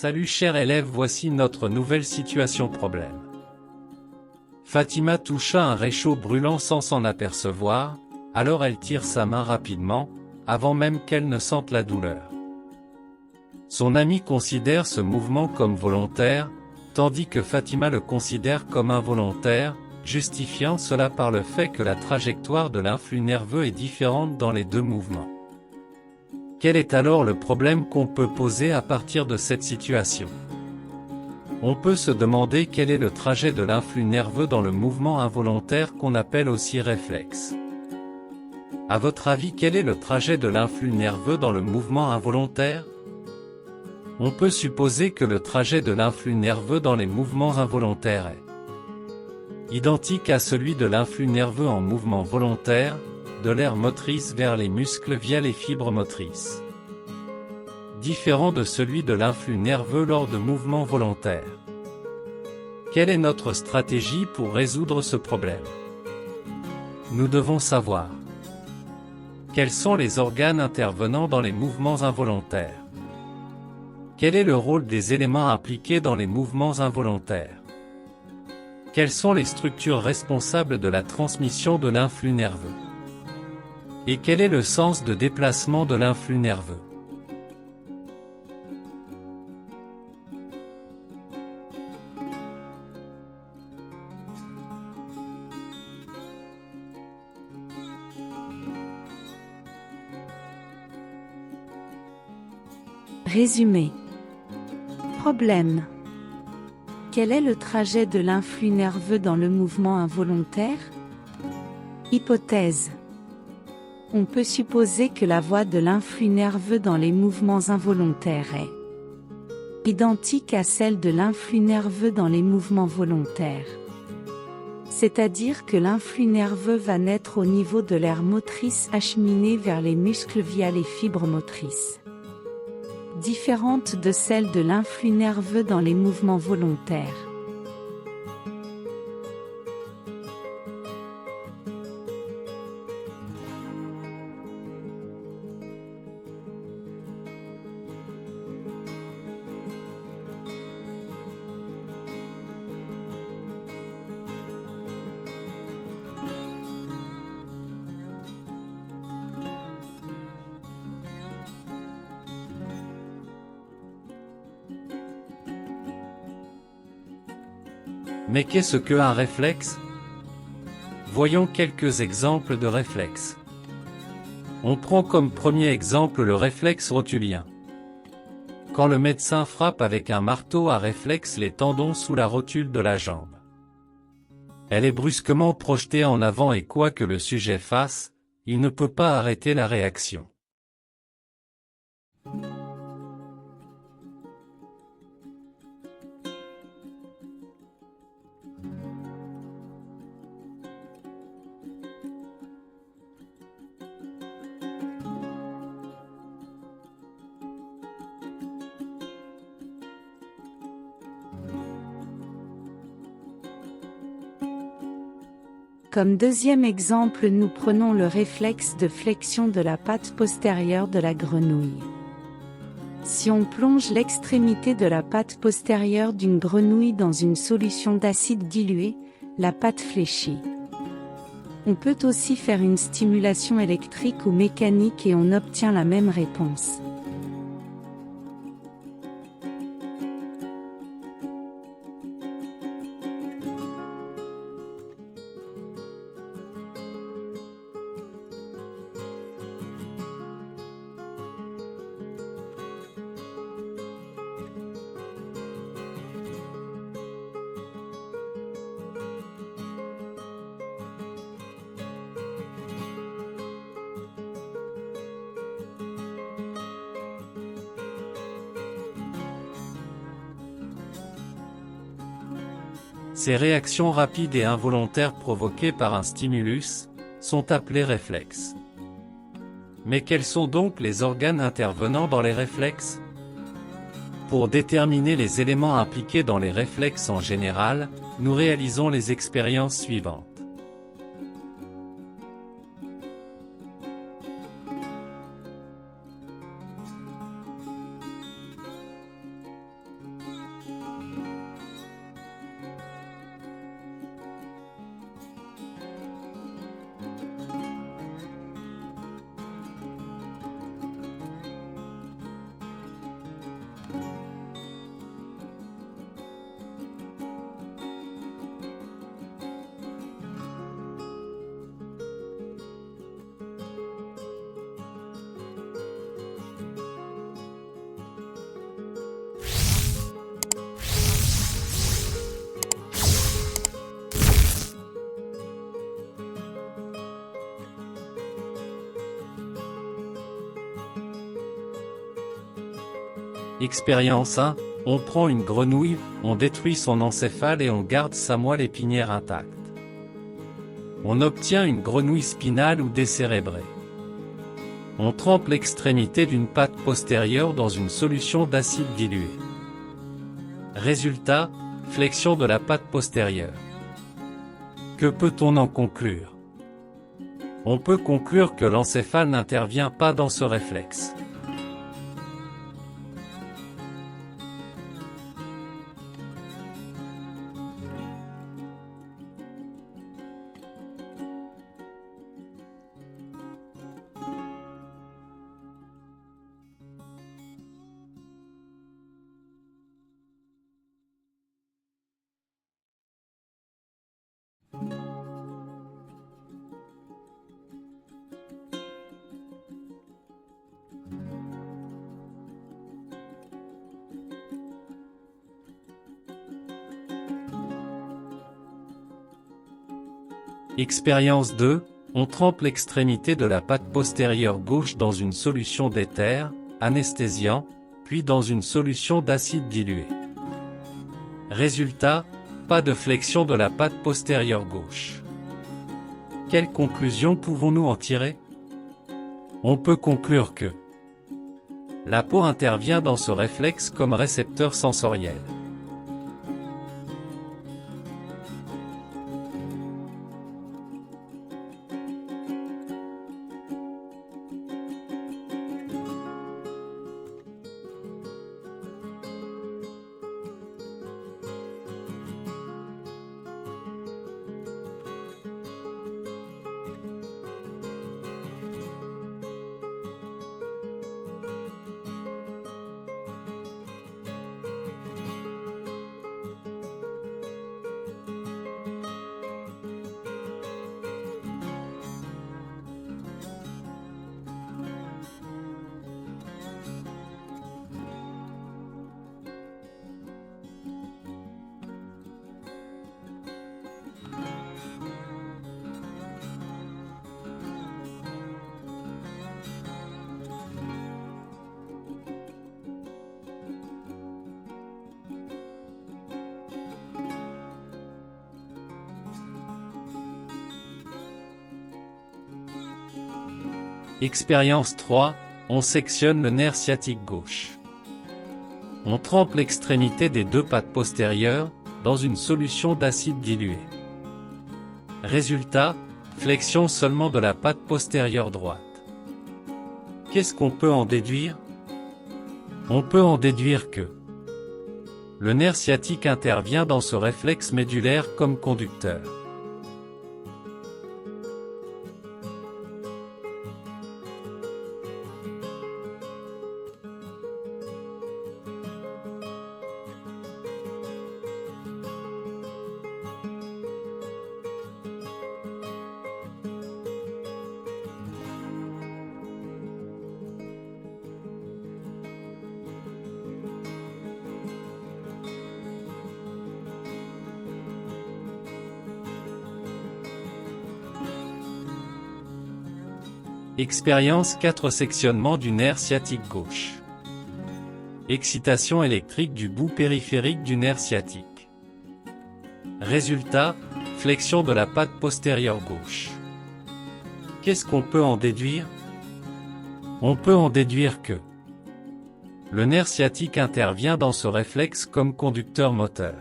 Salut cher élève, voici notre nouvelle situation problème. Fatima toucha un réchaud brûlant sans s'en apercevoir, alors elle tire sa main rapidement, avant même qu'elle ne sente la douleur. Son ami considère ce mouvement comme volontaire, tandis que Fatima le considère comme involontaire, justifiant cela par le fait que la trajectoire de l'influx nerveux est différente dans les deux mouvements. Quel est alors le problème qu'on peut poser à partir de cette situation? On peut se demander quel est le trajet de l'influx nerveux dans le mouvement involontaire qu'on appelle aussi réflexe. À votre avis, quel est le trajet de l'influx nerveux dans le mouvement involontaire? On peut supposer que le trajet de l'influx nerveux dans les mouvements involontaires est identique à celui de l'influx nerveux en mouvement volontaire, de l'aire motrice vers les muscles via les fibres motrices. Différent de celui de l'influx nerveux lors de mouvements volontaires. Quelle est notre stratégie pour résoudre ce problème? Nous devons savoir quels sont les organes intervenant dans les mouvements involontaires. Quel est le rôle des éléments impliqués dans les mouvements involontaires? Quelles sont les structures responsables de la transmission de l'influx nerveux? Et quel est le sens de déplacement de l'influx nerveux? Résumé. Problème. Quel est le trajet de l'influx nerveux dans le mouvement involontaire? Hypothèse. On peut supposer que la voie de l'influx nerveux dans les mouvements involontaires est identique à celle de l'influx nerveux dans les mouvements volontaires. C'est-à-dire que l'influx nerveux va naître au niveau de l'aire motrice acheminée vers les muscles via les fibres motrices. Différente de celle de l'influx nerveux dans les mouvements volontaires. Mais qu'est-ce qu'un réflexe? Voyons quelques exemples de réflexes. On prend comme premier exemple le réflexe rotulien. Quand le médecin frappe avec un marteau à réflexe les tendons sous la rotule de la jambe, elle est brusquement projetée en avant et quoi que le sujet fasse, il ne peut pas arrêter la réaction. Comme deuxième exemple, nous prenons le réflexe de flexion de la patte postérieure de la grenouille. Si on plonge l'extrémité de la patte postérieure d'une grenouille dans une solution d'acide dilué, la patte fléchit. On peut aussi faire une stimulation électrique ou mécanique et on obtient la même réponse. Ces réactions rapides et involontaires provoquées par un stimulus sont appelées réflexes. Mais quels sont donc les organes intervenant dans les réflexes? Pour déterminer les éléments impliqués dans les réflexes en général, nous réalisons les expériences suivantes. Expérience 1, on prend une grenouille, on détruit son encéphale et on garde sa moelle épinière intacte. On obtient une grenouille spinale ou décérébrée. On trempe l'extrémité d'une patte postérieure dans une solution d'acide dilué. Résultat, flexion de la patte postérieure. Que peut-on en conclure? On peut conclure que l'encéphale n'intervient pas dans ce réflexe. Expérience 2, on trempe l'extrémité de la patte postérieure gauche dans une solution d'éther, anesthésiant, puis dans une solution d'acide dilué. Résultat, pas de flexion de la patte postérieure gauche. Quelles conclusions pouvons-nous en tirer? On peut conclure que la peau intervient dans ce réflexe comme récepteur sensoriel. Expérience 3, on sectionne le nerf sciatique gauche. On trempe l'extrémité des deux pattes postérieures, dans une solution d'acide dilué. Résultat, flexion seulement de la patte postérieure droite. Qu'est-ce qu'on peut en déduire? On peut en déduire que le nerf sciatique intervient dans ce réflexe médulaire comme conducteur. Expérience 4, sectionnement du nerf sciatique gauche. Excitation électrique du bout périphérique du nerf sciatique. Résultat, flexion de la patte postérieure gauche. Qu'est-ce qu'on peut en déduire? On peut en déduire que le nerf sciatique intervient dans ce réflexe comme conducteur moteur.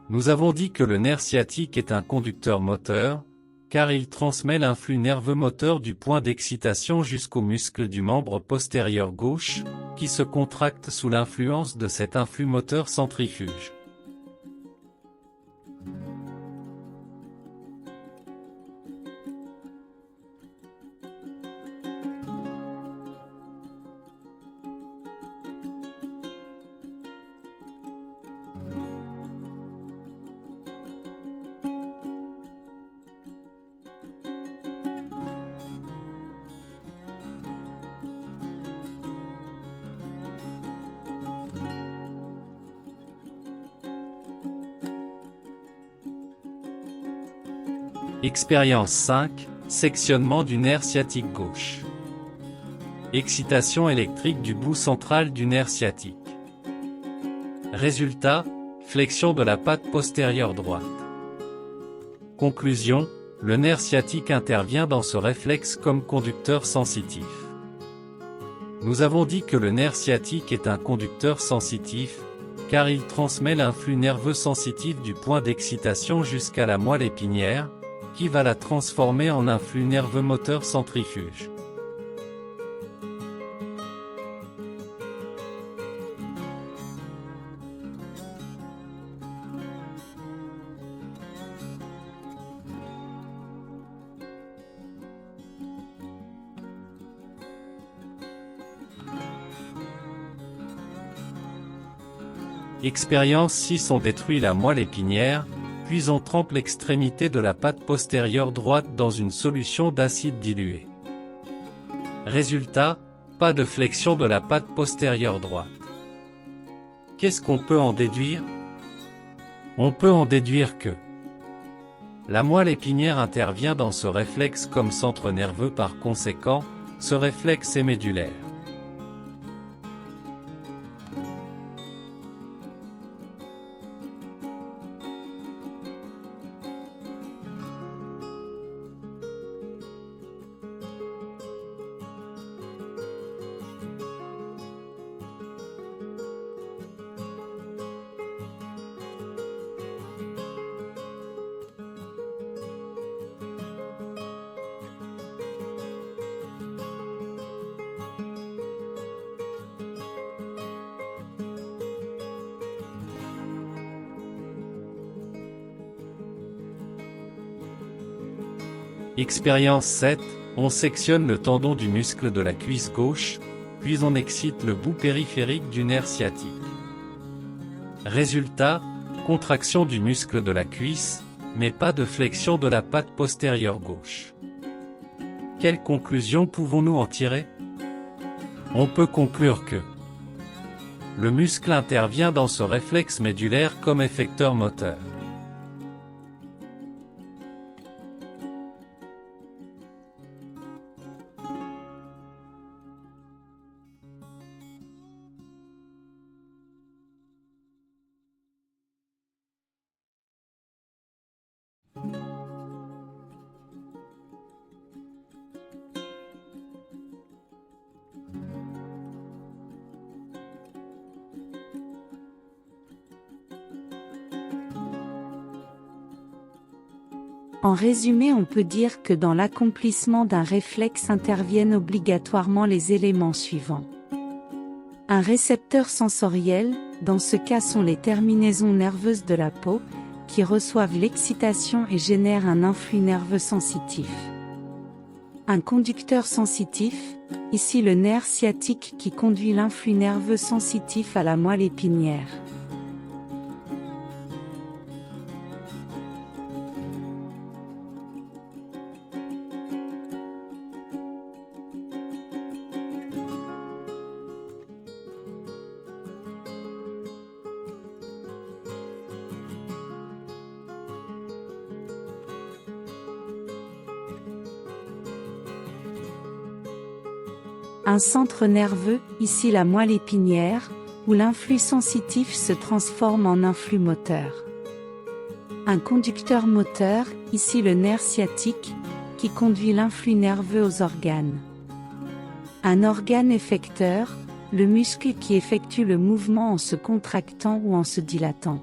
Nous avons dit que le nerf sciatique est un conducteur moteur, car il transmet l'influx nerveux moteur du point d'excitation jusqu'au muscle du membre postérieur gauche, qui se contracte sous l'influence de cet influx moteur centrifuge. Expérience 5, sectionnement du nerf sciatique gauche. Excitation électrique du bout central du nerf sciatique. Résultat, flexion de la patte postérieure droite. Conclusion, le nerf sciatique intervient dans ce réflexe comme conducteur sensitif. Nous avons dit que le nerf sciatique est un conducteur sensitif, car il transmet l'influx nerveux sensitif du point d'excitation jusqu'à la moelle épinière, qui va la transformer en un flux nerveux moteur centrifuge. Expérience 6. On détruit la moelle épinière, puis on trempe l'extrémité de la patte postérieure droite dans une solution d'acide dilué. Résultat, pas de flexion de la patte postérieure droite. Qu'est-ce qu'on peut en déduire? On peut en déduire que la moelle épinière intervient dans ce réflexe comme centre nerveux, par conséquent, ce réflexe est médulaire. Expérience 7, on sectionne le tendon du muscle de la cuisse gauche, puis on excite le bout périphérique du nerf sciatique. Résultat, contraction du muscle de la cuisse, mais pas de flexion de la patte postérieure gauche. Quelle conclusion pouvons-nous en tirer? On peut conclure que le muscle intervient dans ce réflexe médulaire comme effecteur moteur. En résumé, on peut dire que dans l'accomplissement d'un réflexe interviennent obligatoirement les éléments suivants. Un récepteur sensoriel, dans ce cas sont les terminaisons nerveuses de la peau, qui reçoivent l'excitation et génèrent un influx nerveux sensitif. Un conducteur sensitif, ici le nerf sciatique qui conduit l'influx nerveux sensitif à la moelle épinière. Un centre nerveux, ici la moelle épinière, où l'influx sensitif se transforme en influx moteur. Un conducteur moteur, ici le nerf sciatique, qui conduit l'influx nerveux aux organes. Un organe effecteur, le muscle qui effectue le mouvement en se contractant ou en se dilatant.